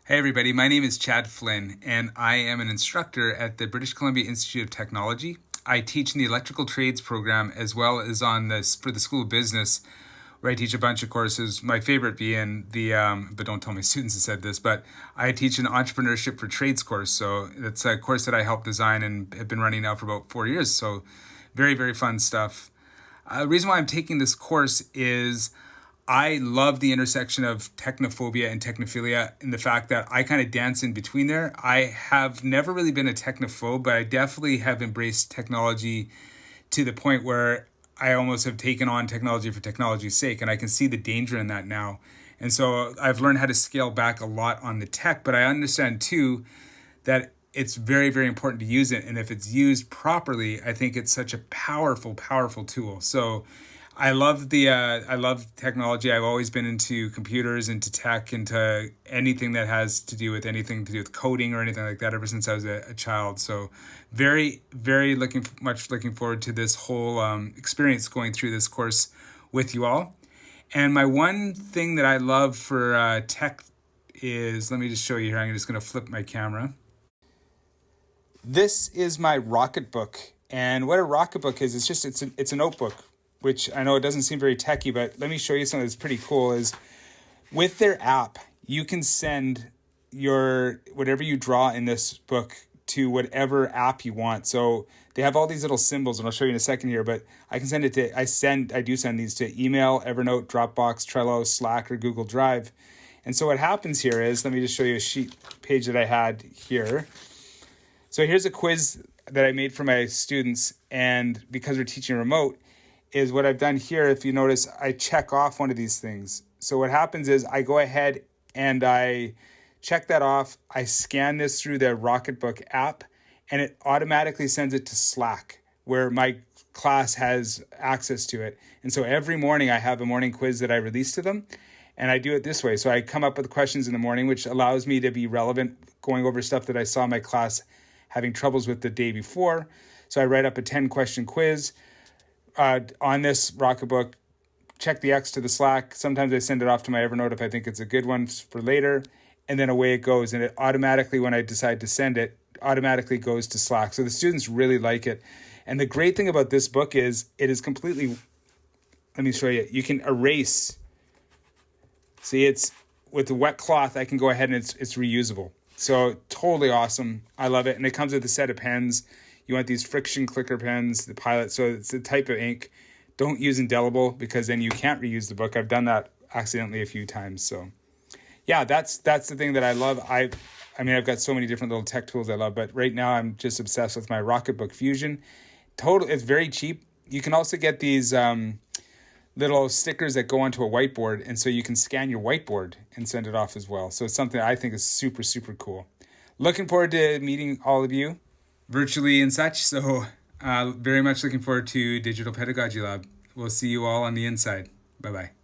Hey everybody, my name is Chad Flinn and I am an instructor at the British Columbia Institute of Technology. I teach in the electrical trades program as well as for the School of Business, where I teach a bunch of courses. My favorite being but don't tell my students I said this, but I teach an entrepreneurship for trades course. So that's a course that I helped design and have been running now for about 4 years. So very, very fun stuff. The reason why I'm taking this course is I love the intersection of technophobia and technophilia and the fact that I kind of dance in between there. I have never really been a technophobe, but I definitely have embraced technology to the point where I almost have taken on technology for technology's sake, and I can see the danger in that now. And so I've learned how to scale back a lot on the tech, but I understand too that it's very, very important to use it. And if it's used properly, I think it's such a powerful, powerful tool. So I love technology. I've always been into computers, into tech, into anything that has to do with anything to do with coding or anything like that ever since I was a child. So very, very looking forward to this whole experience going through this course with you all. And my one thing that I love for tech is, let me just show you here. I'm just going to flip my camera. This is my Rocketbook. And what a Rocketbook is, it's a notebook, which I know it doesn't seem very techy, but let me show you something that's pretty cool. Is with their app, you can send your whatever you draw in this book to whatever app you want. So they have all these little symbols, and I'll show you in a second here, but I can send it to, I do send these to email, Evernote, Dropbox, Trello, Slack, or Google Drive. And so what happens here is, let me just show you a sheet page that I had here. So here's a quiz that I made for my students, and because we're teaching remote, is what I've done here. If you notice, I check off one of these things. So what happens is I go ahead and I check that off. I scan this through the Rocketbook app, and it automatically sends it to Slack, where my class has access to it. And so every morning I have a morning quiz that I release to them, and I do it this way. So I come up with questions in the morning, which allows me to be relevant, going over stuff that I saw my class having troubles with the day before. So I write up a 10-question quiz on this Rocketbook, check the X to the Slack. Sometimes I send it off to my Evernote if I think it's a good one for later, and then away it goes. And it automatically, when I decide to send it, automatically goes to Slack. So the students really like it. And the great thing about this book is it is completely, let me show you, you can erase. See, it's with the wet cloth, I can go ahead and it's reusable. So totally awesome. I love it. And it comes with a set of pens. You want these friction clicker pens, the Pilot. So it's the type of ink. Don't use indelible, because then you can't reuse the book. I've done that accidentally a few times. So yeah, that's the thing that I love. I mean, I've got so many different little tech tools I love, but right now I'm just obsessed with my Rocketbook Fusion. It's very cheap. You can also get these little stickers that go onto a whiteboard, and so you can scan your whiteboard and send it off as well. So it's something I think is super, super cool. Looking forward to meeting all of you virtually and such. So very much looking forward to Digital Pedagogy Lab. We'll see you all on the inside. Bye-bye.